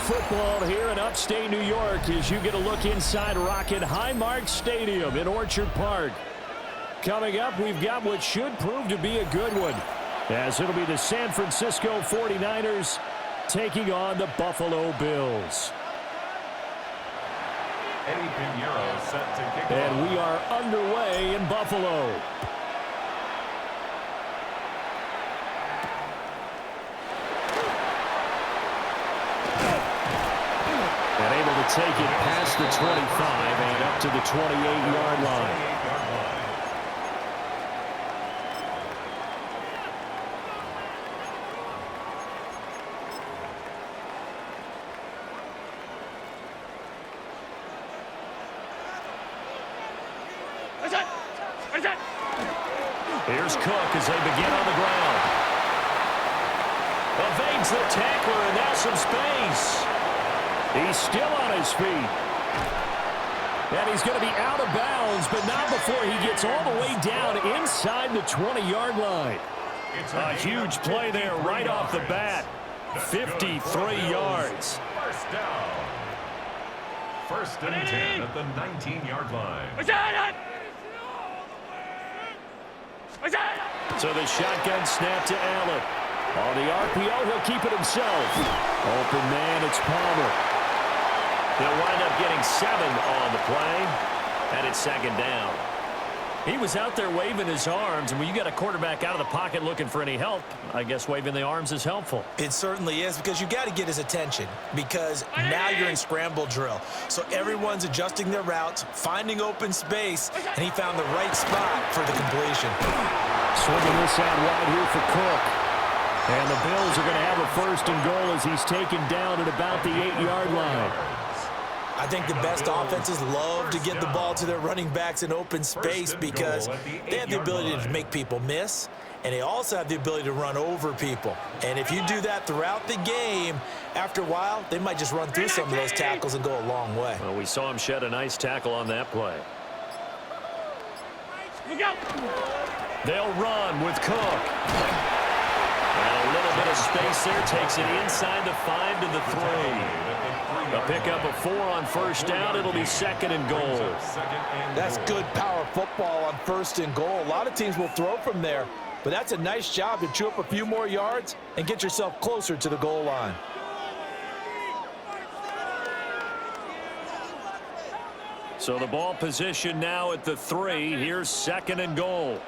football here in upstate New York as you get a look inside Rocket Highmark Stadium in Orchard Park. Coming up, we've got what should prove to be a good one, as it'll be the San Francisco 49ers taking on the Buffalo Bills. Eddie Pinheiro set to kick off. And we are underway in Buffalo. And able to take it past the 25 and up to the 28-yard line. Here's Cook as they begin on the ground. Evades the tackler, and now some space. He's still on his feet. And he's going to be out of bounds, but not before he gets all the way down inside the 20-yard line. A huge play there right off the bat. 53 yards. First down. First and 10 at the 19-yard line. So the shotgun snap to Allen. On the RPO, he'll keep it himself. Open man, it's Palmer. They'll wind up getting 7 on the play, and it's second down. He was out there waving his arms, and when you got a quarterback out of the pocket looking for any help, I guess waving the arms is helpful. It certainly is, because you got to get his attention, because now you're in scramble drill. So everyone's adjusting their routes, finding open space, and he found the right spot for the completion. Swinging this out wide here for Cook. And the Bills are going to have a first and goal as he's taken down at about the 8-yard line. I think the best offenses love to get the ball to their running backs in open space because they have the ability to make people miss, and they also have the ability to run over people. And if you do that throughout the game, after a while, they might just run through some of those tackles and go a long way. Well, we saw him shed a nice tackle on that play. They'll run with Cook. And a little bit of space there takes it inside the 5 to the 3. A pickup of 4 on first down. It'll be second and goal. That's good power football on first and goal. A lot of teams will throw from there, but that's a nice job to chew up a few more yards and get yourself closer to the goal line. So the ball position now at the 3. Here's second and goal.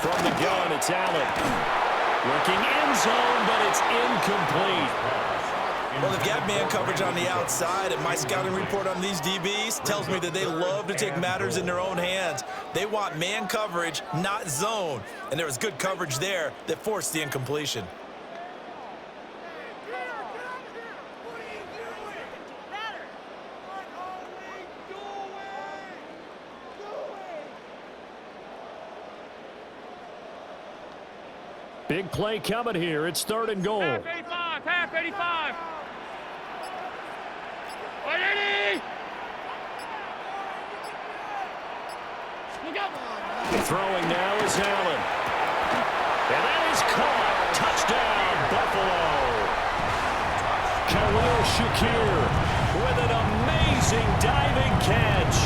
From the gun, it's Allen. Working end zone, but it's incomplete. Well, they've got man coverage on the outside, and my scouting report on these DBs tells me that they love to take matters in their own hands. They want man coverage, not zone. And there was good coverage there that forced the incompletion. Big play coming here. It's third and goal. Half 85, half 85. 180. Look out. Throwing now is Allen. And that is caught. Touchdown, Buffalo. Khalil Shakir with an amazing diving catch.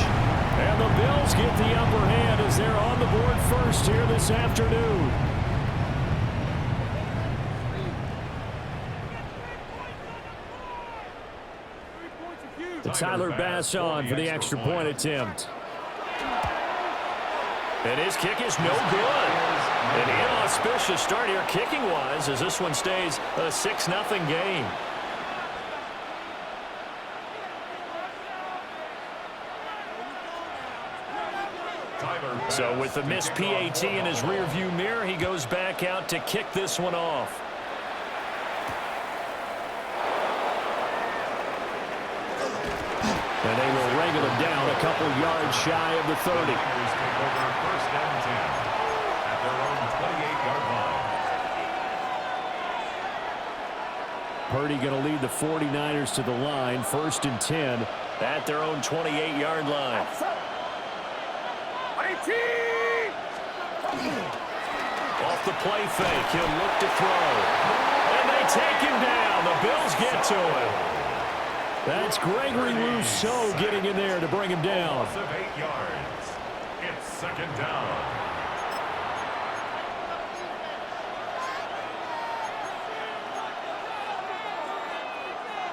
And the Bills get the upper hand as they're on the board first here this afternoon. Tyler Bass on for the extra point attempt. And his kick is no good. An inauspicious start here kicking-wise as this one stays a 6-0 game. So with the missed PAT in his rearview mirror, he goes back out to kick this one off. And they will wrangle him down a couple yards shy of the 30. First and 10 at their own 28-yard line. Purdy going to lead the 49ers to the line. First and 10 at their own 28-yard line. Off the play fake, he'll look to throw. And they take him down. The Bills get to him. That's Gregory Rousseau getting in there to bring him down. Loss of 8 yards. It's second down.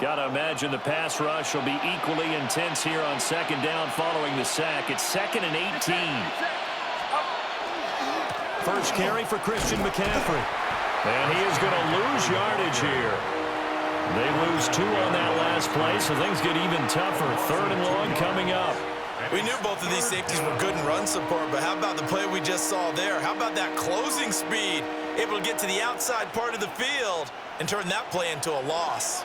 Got to imagine the pass rush will be equally intense here on second down following the sack. It's 2nd and 18. First carry for Christian McCaffrey. And he is going to lose yardage here. They lose 2 on that last play, so things get even tougher. 3rd and long coming up. We knew both of these safeties were good in run support, but how about the play we just saw there? How about that closing speed? Able to get to the outside part of the field and turn that play into a loss.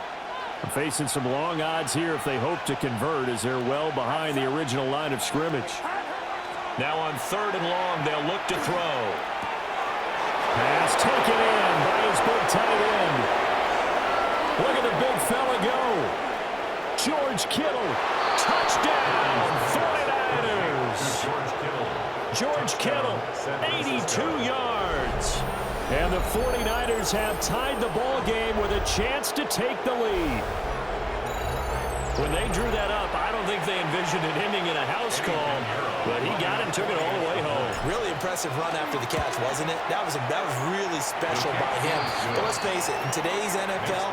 Facing some long odds here if they hope to convert, as they're well behind the original line of scrimmage. Now on 3rd and long, they'll look to throw. Pass taken in by his big tight end. Look at the big fella go. George Kittle. Touchdown, 49ers. George Kittle, 82 yards. And the 49ers have tied the ball game with a chance to take the lead. When they drew that up, I don't think they envisioned it ending in a house call, but he got it and took it all the way home. Really impressive run after the catch, wasn't it? That was really special by him. But let's face it, in today's NFL,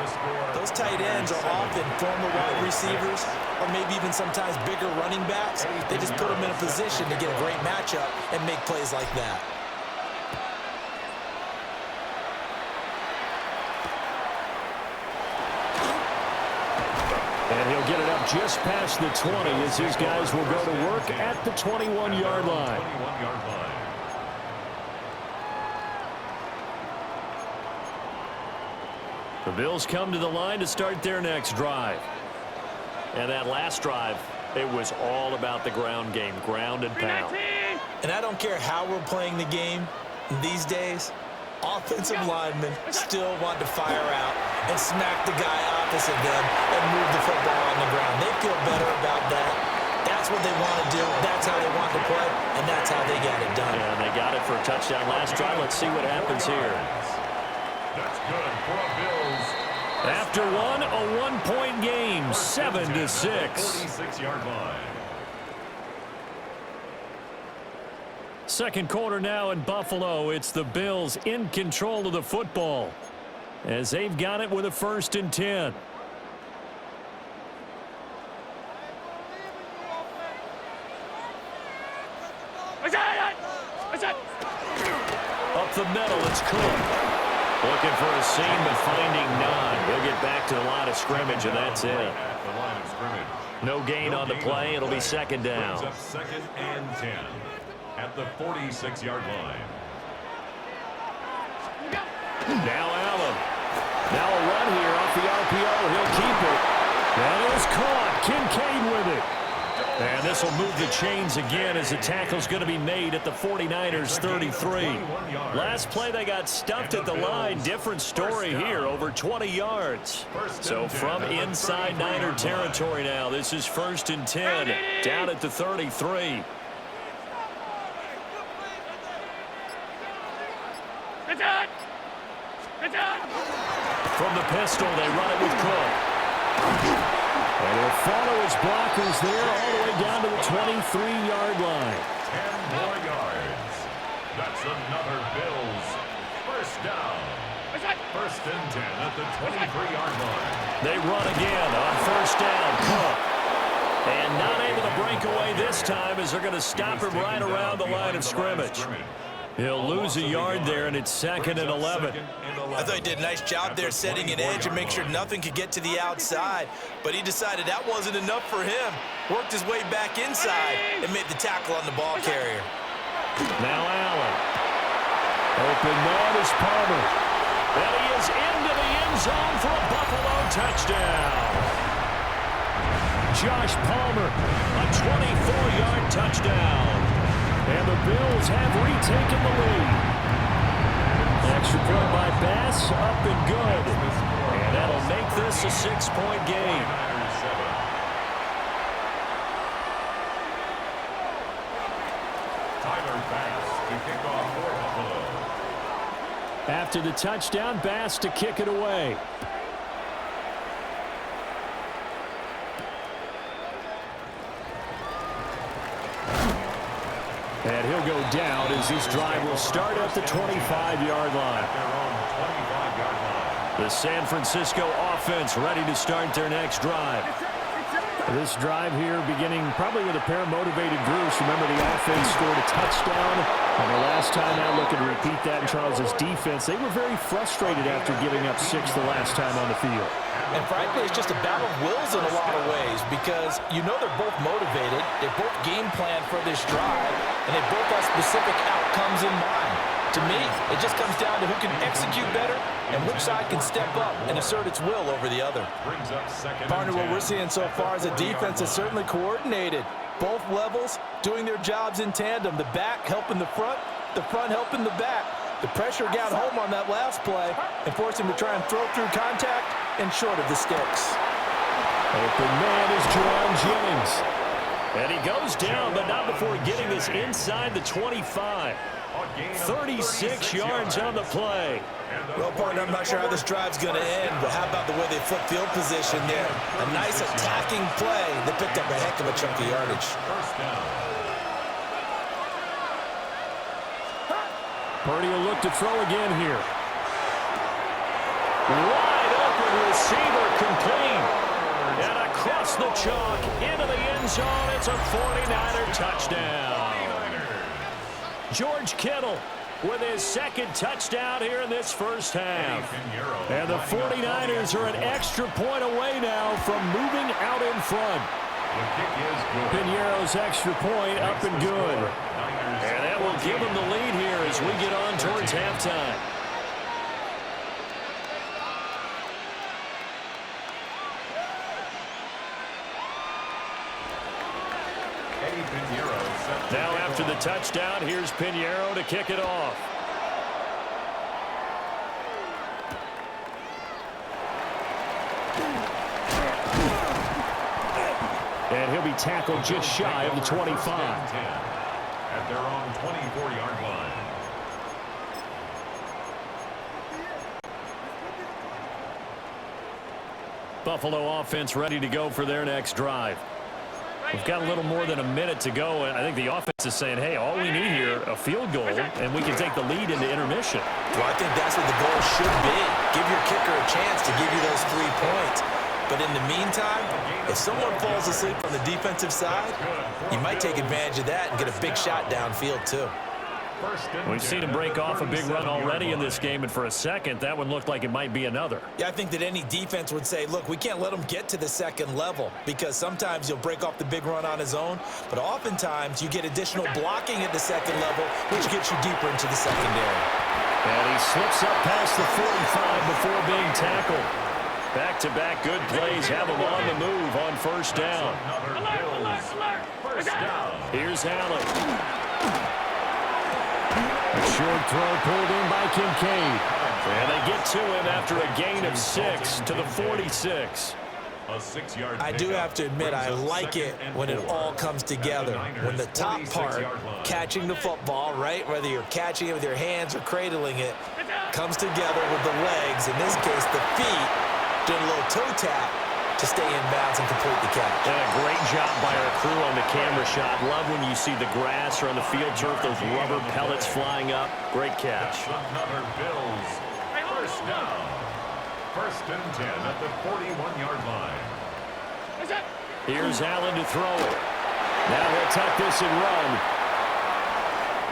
those tight ends are often former wide receivers or maybe even sometimes bigger running backs. They just put them in a position to get a great matchup and make plays like that. And he'll get it up just past the 20 as these guys will go to work at the 21-yard line. The Bills come to the line to start their next drive. And that last drive, it was all about the ground game, ground and pound. And I don't care how we're playing the game these days, offensive linemen still want to fire out and smack the guy opposite them and move the football on the ground. They feel better about that. That's what they want to do. That's how they want to play, and that's how they got it done. And they got it for a touchdown last drive. Let's see what happens here. That's good for Bills. After one, a one-point game, 7-6. 46-yard line. Second quarter now in Buffalo. It's the Bills in control of the football as they've got it with a 1st and 10. Up the middle, it's Cook. Looking for a seam, but finding none. He'll get back to the line of scrimmage, and that's it. No gain on the play. It'll be second down. Brings up 2nd and 10 at the 46-yard line. Now Allen. Now a run here off the RPO. He'll keep it. That is caught. Kincaid with it. And this will move the chains again as the tackle's going to be made at the 49ers 33. Last play they got stuffed at the line. Different story here, over 20 yards. So from inside Niner territory now, this is 1st and 10 down at the 33. From the pistol, they run it with Cook. And he'll follow his blockers there all the way down to the 23-yard line. 10 more yards. That's another Bills. First down. 1st and 10 at the 23-yard line. They run again on 1st down. Cook. And not able to break away this time as they're going to stop him right around the line of scrimmage. He'll lose a yard there, and it's 2nd and 11. I thought he did a nice job there setting an edge and make sure nothing could get to the outside. But he decided that wasn't enough for him. Worked his way back inside and made the tackle on the ball carrier. Now Allen. Open man is Palmer. And he is into the end zone for a Buffalo touchdown. Josh Palmer, a 24-yard touchdown. And the Bills have retaken the lead. Extra point by Bass, up and good. And that'll make this a 6-point game. Tyler Bass to kick off for Buffalo. After the touchdown, Bass to kick it away. And he'll go down as this drive will start at the 25-yard line. The San Francisco offense ready to start their next drive. This drive here beginning probably with a pair of motivated Bruce. Remember, the offense scored a touchdown. And the last time out, looking to repeat that in Charles' defense. They were very frustrated after giving up 6 the last time on the field. And frankly, it's just a battle of wills in a lot of ways because you know they're both motivated. They're both game planned for this drive, and they both have specific outcomes in mind. To me, it just comes down to who can execute better and which side can step up and assert its will over the other. Partner, what we're seeing so far is a defense that's certainly coordinated. Both levels doing their jobs in tandem. The back helping the front helping the back. The pressure got home on that last play and forced him to try and throw through contact and short of the sticks. Open man is Jauan Jennings. And he goes down, but not before getting this inside the 25. 36 yards on the play. Well, partner, I'm not sure how this drive's going to end, but how about the way they flip field position there? A nice attacking play that picked up a heck of a chunk of yardage. Purdy will look to throw again here. Wide open receiver complete. And across the chalk into the end zone. It's a 49er touchdown. George Kittle with his second touchdown here in this first half. And the 49ers are an extra point away now from moving out in front. Pinheiro's extra point up and good. And that will give them the lead here as we get on towards halftime. Now after the touchdown, here's Pinheiro to kick it off. And he'll be tackled just shy of the 25. At their own 24-yard line. Buffalo offense ready to go for their next drive. We've got a little more than a minute to go, and I think the offense is saying, hey, all we need here, a field goal, and we can take the lead into intermission. Well, I think that's what the goal should be. Give your kicker a chance to give you those 3 points. But in the meantime, if someone falls asleep on the defensive side, you might take advantage of that and get a big shot downfield, too. We've seen him break off a big run already in this game, and for a second, that one looked like it might be another. Yeah, I think that any defense would say, look, we can't let him get to the second level because sometimes he'll break off the big run on his own, but oftentimes you get additional blocking at the second level, which gets you deeper into the secondary. And he slips up past the 45 before being tackled. Back-to-back good plays have him on the move on first down. First down. Here's Allen. A short throw pulled in by Kincaid. And they get to him after a gain of 6 to the 46. A 6-yard I do have to admit, I like it when it all comes together. When the top part, catching the football, right, whether you're catching it with your hands or cradling it, comes together with the legs, in this case the feet, doing a little toe tap to stay in bounds and complete the catch. And a great job by our crew on the camera shot. Love when you see the grass or on the field turf, those rubber pellets flying up. Great catch. Another Bills. First down. First and 10 at the 41-yard line. Here's Allen to throw it. Now he'll tuck this and run.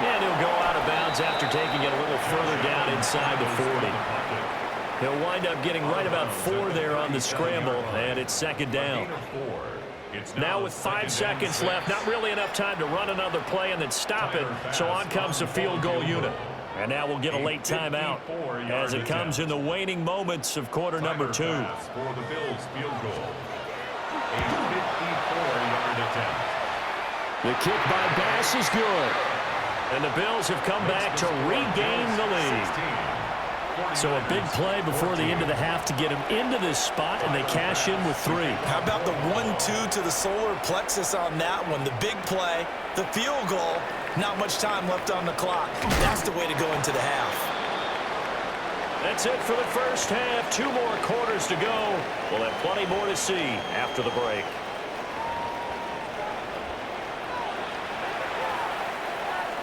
And he'll go out of bounds after taking it a little further down inside the 40. He'll wind up getting right about 4 there on the scramble, and it's second down. Now with 5 seconds left, not really enough time to run another play and then stop it, so on comes the field goal unit. And now we'll get a late timeout as it comes in the waning moments of quarter number 2. For the Bills field goal. A 54-yard attempt. The kick by Bass is good. And the Bills have come back to regain the lead. So a big play before the end of the half to get him into this spot, and they cash in with 3. How about the 1-2 to the solar plexus on that one? The big play, the field goal, not much time left on the clock. That's the way to go into the half. That's it for the first half. 2 more quarters to go. We'll have plenty more to see after the break.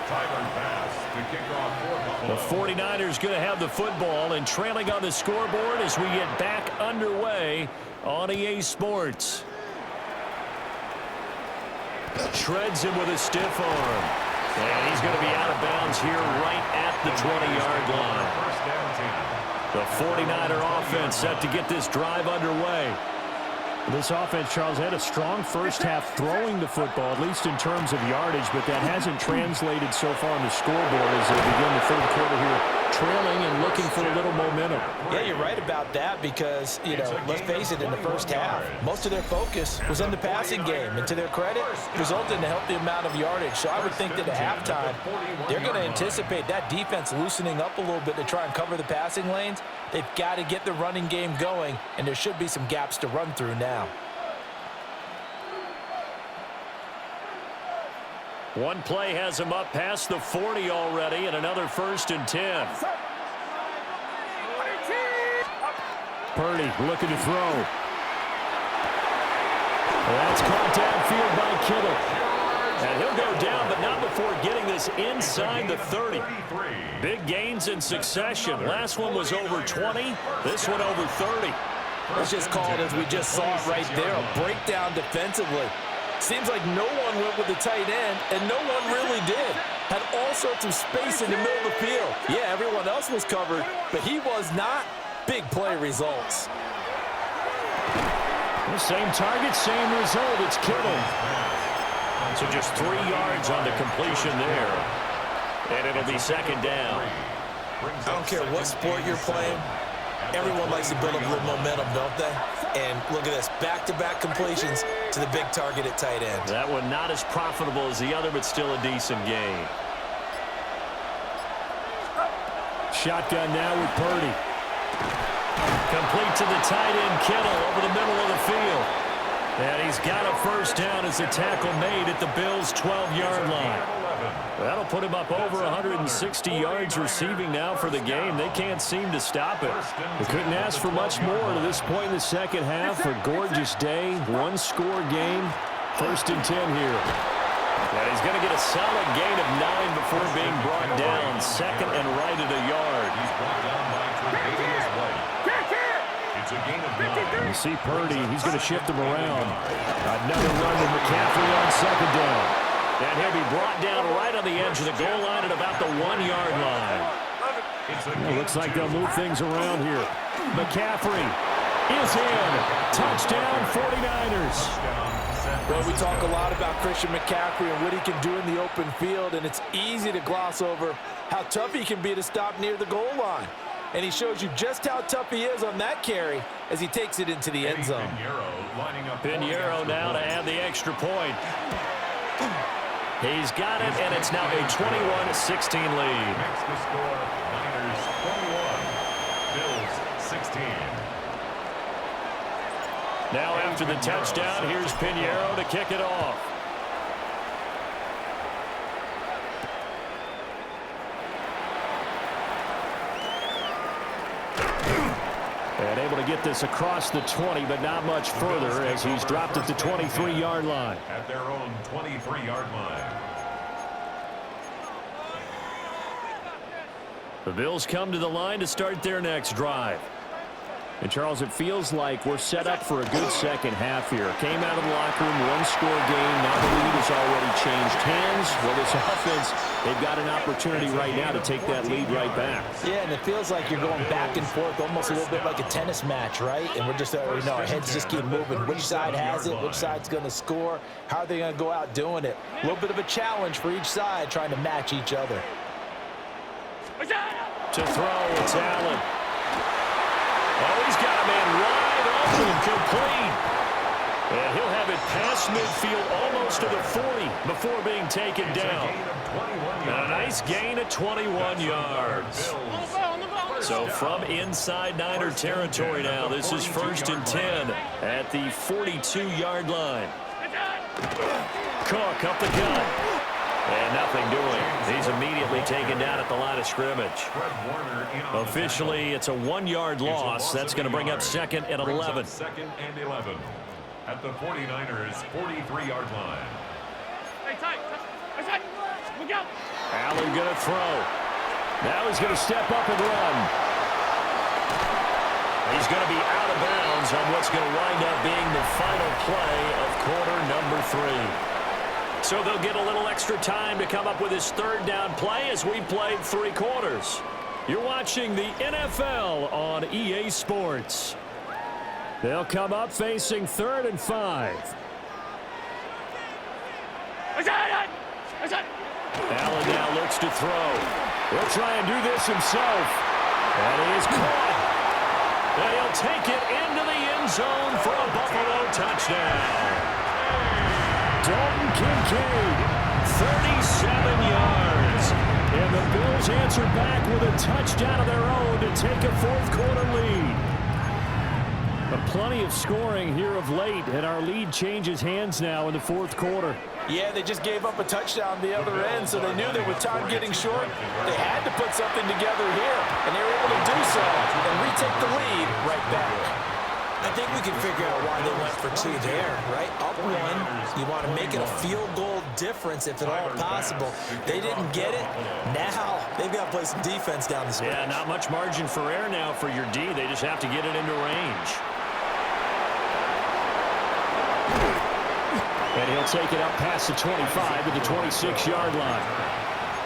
Tyler pass to kick off for Buffalo. The 49ers going to have the football and trailing on the scoreboard as we get back underway on EA Sports. Shreds him with a stiff arm. And he's going to be out of bounds here right at the 20-yard line. First down 10. The 49er offense set to get this drive underway. This offense, Charles, had a strong first half throwing the football, at least in terms of yardage, but that hasn't translated so far on the scoreboard as they begin the third quarter here, trailing and looking for a little momentum. Yeah, you're right about that because, let's face it, in the first half, most of their focus was in the passing game. And to their credit, resulted in a healthy amount of yardage. So I would think that at halftime, they're going to anticipate that defense loosening up a little bit to try and cover the passing lanes. They've got to get the running game going, and there should be some gaps to run through now. One play has him up past the 40 already, and another 1st and 10. Purdy looking to throw. That's caught downfield by Kittle. And he'll go down, but not before getting this inside the 30. Big gains in succession. Last one was over 20. This one over 30. It's just called, as we just saw it right there, a breakdown defensively. Seems like no one went with the tight end, and no one really did. Had all sorts of space in the middle of the field. Yeah, everyone else was covered, but he was not. Big play results. The same target, same result. It's Kittle. So just 3 yards on the completion there. And it'll be 2nd down. I don't care what sport you're playing. Everyone likes to build up a little momentum, don't they? And look at this, back-to-back completions to the big target at tight end. That one not as profitable as the other, but still a decent gain. Shotgun now with Purdy. Complete to the tight end, Kittle, over the middle of the field. And he's got a 1st down as the tackle made at the Bills' 12-yard line. That'll put him up over 160 yards receiving now for the game. They can't seem to stop it. They couldn't ask for much more to this point in the second half. A gorgeous day, 1-score game. 1st and 10 here. And he's going to get a solid gain of 9 before being brought down. 2nd and right at a yard. He's brought down by Tre'Davious White. It's a gain of 9. You see Purdy, he's going to shift him around. Another run to McCaffrey on 2nd down. And he'll be brought down right on the edge of the goal line at about the 1-yard line. Well, looks like they'll move things around here. McCaffrey is in. Touchdown, 49ers. Well, we talk a lot about Christian McCaffrey and what he can do in the open field, and it's easy to gloss over how tough he can be to stop near the goal line. And he shows you just how tough he is on that carry as he takes it into the end zone. Pinheiro now to add the extra point. He's got it, and it's now a 21-16 lead. Makes the score Niners 21, Bills 16. Now after the touchdown, here's Pinheiro to kick it off. And able to get this across the 20, but not much further as he's dropped at the 23-yard line. At their own 23-yard line. The Bills come to the line to start their next drive. And, Charles, it feels like we're set up for a good second half here. Came out of the locker room, 1-score game. Now the lead has already changed hands. Well, this offense, they've got an opportunity right now to take that lead right back. Yeah, and it feels like you're going back and forth, almost a little bit like a tennis match, right? And we're just, our heads just keep moving. Which side has it? Which side's going to score? How are they going to go out doing it? A little bit of a challenge for each side, trying to match each other. To throw, it's Allen. Oh, he's got a man wide open, complete. And he'll have it past midfield almost to the 40 before being taken down. A nice gain of 21 yards. So from inside Niner territory now, this is 1st and 10 at the 42-yard line. Cook up the gut. And nothing doing. He's immediately taken down at the line of scrimmage. Officially, it's a 1-yard loss. That's going to bring up 2nd and 11. 2nd and 11 at the 49ers' 43-yard line. Stay tight. Look out. Allen going to throw. Now he's going to step up and run. He's going to be out of bounds on what's going to wind up being the final play of quarter number 3. So they'll get a little extra time to come up with his 3rd down play as we played 3 quarters. You're watching the NFL on EA Sports. They'll come up facing 3rd and 5. Allen now looks to throw. He'll try and do this himself. And he is caught. And he'll take it into the end zone for a Buffalo touchdown. Dalton Kincaid, 37 yards. And the Bills answer back with a touchdown of their own to take a 4th quarter lead. But plenty of scoring here of late, and our lead changes hands now in the 4th quarter. Yeah, they just gave up a touchdown the other end, so they knew that with time getting short, they had to put something together here, and they were able to do so and retake the lead right back. I think we can figure out why they went for 2 there, right? Up 1, you want to make it a field goal difference if at all possible. They didn't get it. Now they've got to play some defense down the stretch. Yeah, not much margin for error now for your D. They just have to get it into range. And he'll take it up past the 25 at the 26-yard line.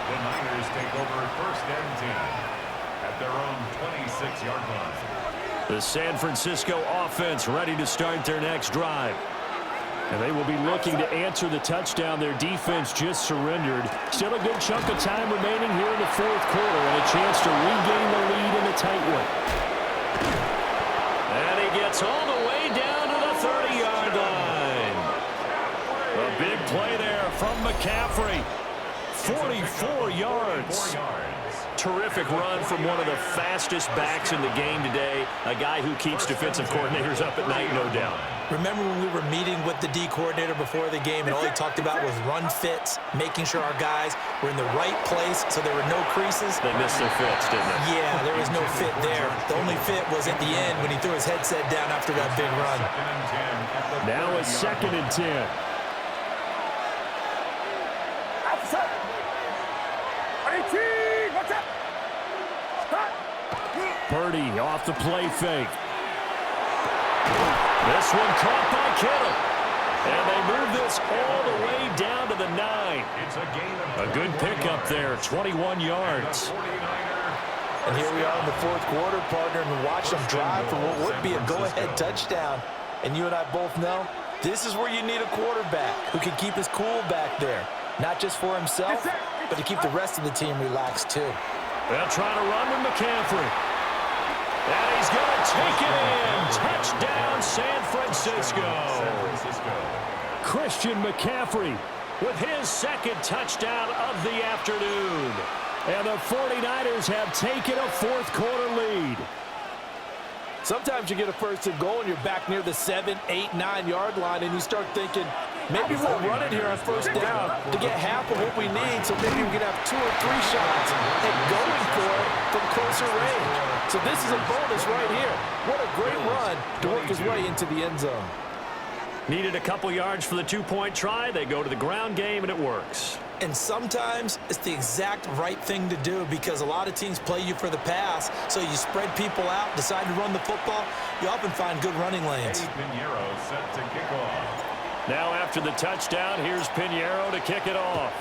The Niners take over 1st and 10 at their own 26-yard line. The San Francisco offense ready to start their next drive. And they will be looking to answer the touchdown their defense just surrendered. Still a good chunk of time remaining here in the 4th quarter and a chance to regain the lead in a tight one. And he gets all the way down to the 30-yard line. A big play there from McCaffrey. 44 yards. Terrific run from one of the fastest backs in the game today. A guy who keeps defensive coordinators up at night, no doubt. Remember when we were meeting with the D coordinator before the game and all he talked about was run fits, making sure our guys were in the right place so there were no creases? They missed their fits, didn't they? Yeah, there was no fit there. The only fit was at the end when he threw his headset down after that big run. Now it's 2nd and 10. Purdy off the play fake. This one caught by Kittle. And they move this all the way down to the 9. A good pickup there, 21 yards. And here we are in the 4th quarter, partner, and watch them drive for what would be a go-ahead touchdown. And you and I both know this is where you need a quarterback who can keep his cool back there. Not just for himself, but to keep the rest of the team relaxed too. They'll try to run with McCaffrey. And he's going to take it in. Touchdown, San Francisco. Christian McCaffrey with his 2nd touchdown of the afternoon. And the 49ers have taken a 4th quarter lead. Sometimes you get a 1st and goal and you're back near the 7, 8, 9-yard line and you start thinking, maybe we'll run it here on 1st down to get half of what we need so maybe we can have 2 or 3 shots and going for it from closer range. So this is a bonus right here. What a great run to work his way into the end zone. Needed a couple yards for the 2-point try. They go to the ground game, and it works. And sometimes it's the exact right thing to do because a lot of teams play you for the pass, so you spread people out, decide to run the football. You often find good running lanes. Pinheiro set to kick off. Now after the touchdown, here's Pinheiro to kick it off.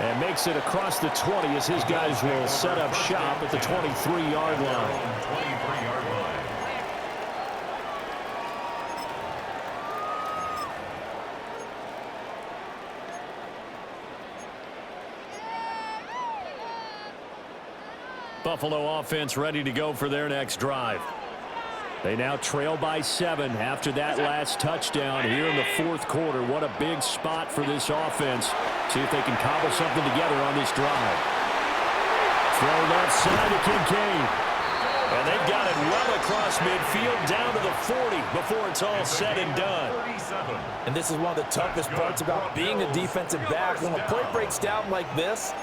And makes it across the 20 as his guys will set up shop at the 23-yard line. 23-yard line. Buffalo offense ready to go for their next drive. They now trail by 7 after that last touchdown here in the fourth quarter. What a big spot for this offense. See if they can cobble something together on this drive. Throw left side to Kincaid. And they've got it well across midfield down to the 40 before it's all said and done. And this is one of the toughest parts about being a defensive back. When a play breaks down like this,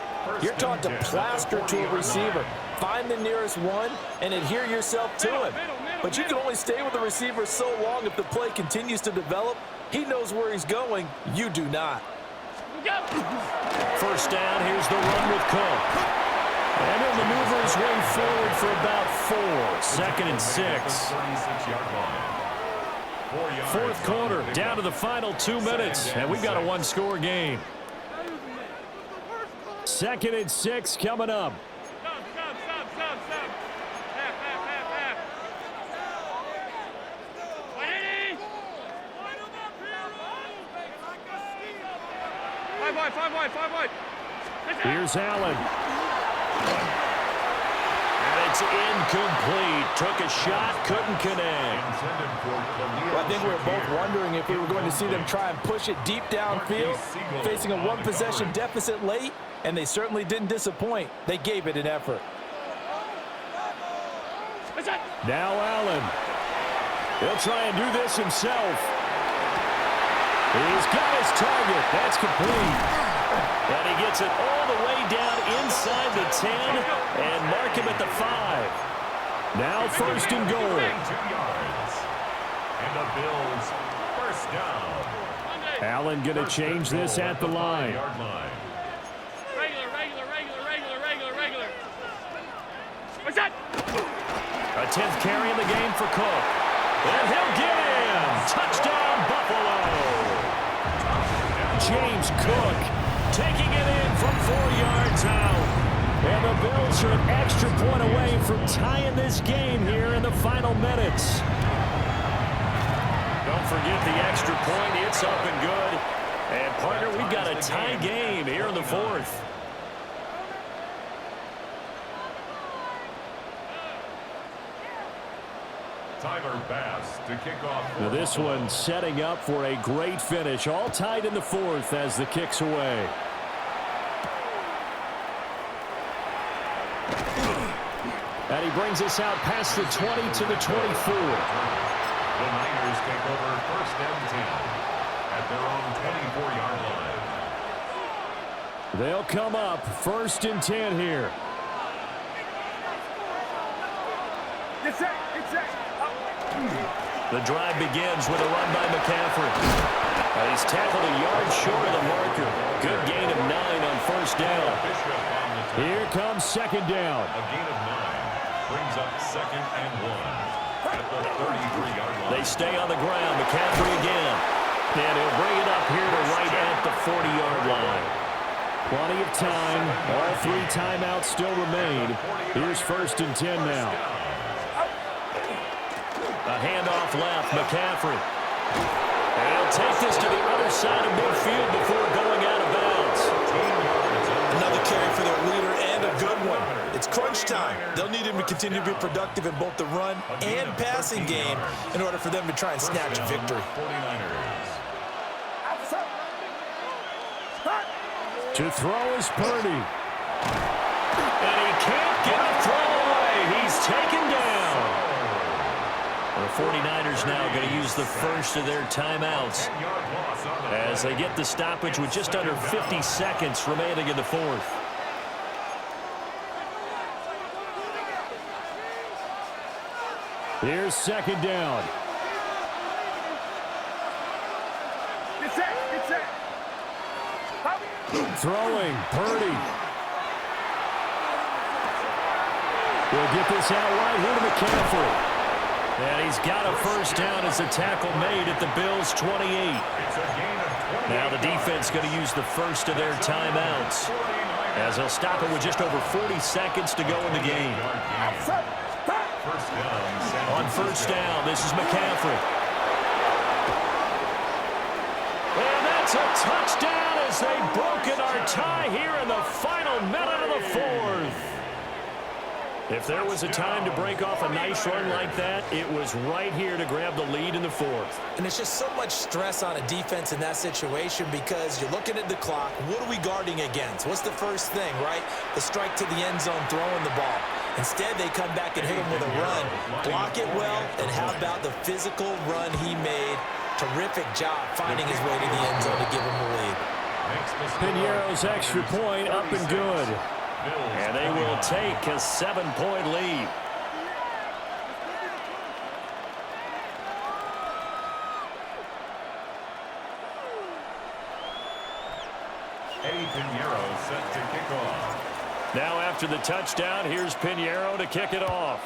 you're taught to plaster to a receiver. Find the nearest one and adhere yourself to him. But you can only stay with the receiver so long if the play continues to develop. He knows where he's going. You do not. First down, here's the run with Cook. And he'll maneuver his way forward for about 4. 2nd and 6. Fourth quarter, down to the final 2 minutes, and we've got a one-score game. 2nd and 6 coming up. Stop. Half. Five wide. Here's Allen. And it's incomplete. Took a shot, couldn't connect. Well, I think we were both wondering if we were going to see them try and push it deep downfield, facing a one-possession deficit late, and they certainly didn't disappoint. They gave it an effort. Now Allen. He'll try and do this himself. He's got his target. That's complete. And he gets it all the way down inside the 10 and mark him at the 5. Now 1st and goal. 2 yards. And the Bills first down. Allen going to change this at the line. Regular. What's that? A 10th carry in the game for Cook. And he'll get in. Touchdown, Buffalo. James Cook taking it in from 4 yards out. And the Bills are an extra point away from tying this game here in the final minutes. Don't forget the extra point. It's up and good. And, partner, we've got a tie game here in the 4th. Tyler Bass to kick off. Now this one setting up for a great finish. All tied in the 4th as the kick's away. And he brings us out past the 20 to the 24. The Niners take over 1st and 10 at their own 24-yard line. They'll come up 1st and 10 here. Get set. The drive begins with a run by McCaffrey. He's tackled a yard short of the marker. Good gain of 9 on 1st down. Here comes 2nd down. A gain of 9 brings up 2nd and 1 at the 33-yard line. They stay on the ground. McCaffrey again. And he'll bring it up here to right at the 40-yard line. Plenty of time. All 3 timeouts still remain. Here's 1st and 10 now. A handoff left, McCaffrey. And he'll take this to the other side of midfield before going out of bounds. Another carry for their leader and a good one. It's crunch time. They'll need him to continue to be productive in both the run and passing game in order for them to try and snatch a victory. To throw is Purdy. And he can't get a throw away. He's taken down. The 49ers now going to use the first of their timeouts as they get the stoppage with just under 50 seconds remaining in the 4th. Here's 2nd down. Get set. Throwing, Purdy. He'll get this out right here to McCaffrey. And he's got a first down as a tackle made at the Bills' 28. Now the defense going to use the first of their timeouts as they'll stop it with just over 40 seconds to go in the game. On 1st down, this is McCaffrey. And that's a touchdown as they've broken our tie here in the final minute of the 4th. If there was a time to break off a nice run like that, it was right here to grab the lead in the fourth. And it's just so much stress on a defense in that situation because you're looking at the clock. What are we guarding against? What's the first thing, right? The strike to the end zone, throwing the ball. Instead, they come back and hit him with a run. Block it well, and how about the physical run he made? Terrific job finding his way to the end zone to give him the lead. Piñeiro's extra point up and good. And they will take a 7-point lead. Eddie Piñeiro set to kick off. Now after the touchdown, here's Piñeiro to kick it off.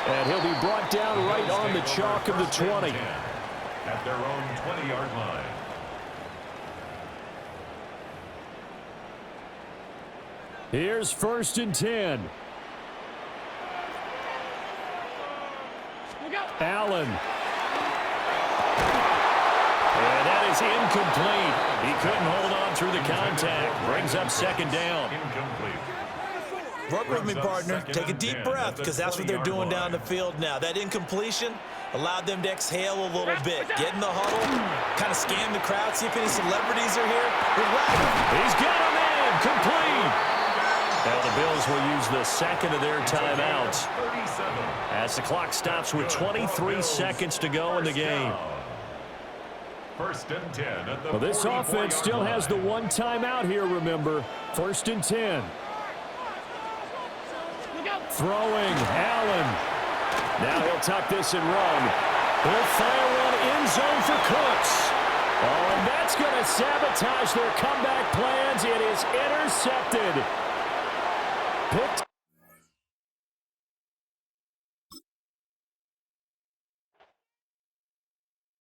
And he'll be brought down right on the chalk of the 20. At their own 20-yard line. Here's 1st and 10. Allen. And that is incomplete. He couldn't hold on through the contact. Brings up 2nd down. Incomplete. Work with me, partner. Take a deep breath because that's what they're doing down the field now. That incompletion allowed them to exhale a little bit. Get in the huddle, kind of scan the crowd, see if any celebrities are here. He's got a man complete. Now the Bills will use the second of their timeouts as the clock stops with 23 seconds to go in the game. 1st and 10 at the Well, this offense still has the one timeout here, remember. 1st and 10. Throwing, Allen. Now he'll tuck this and run. He'll fire one end zone for Cooks. Oh, and that's going to sabotage their comeback plans. It is intercepted. Picked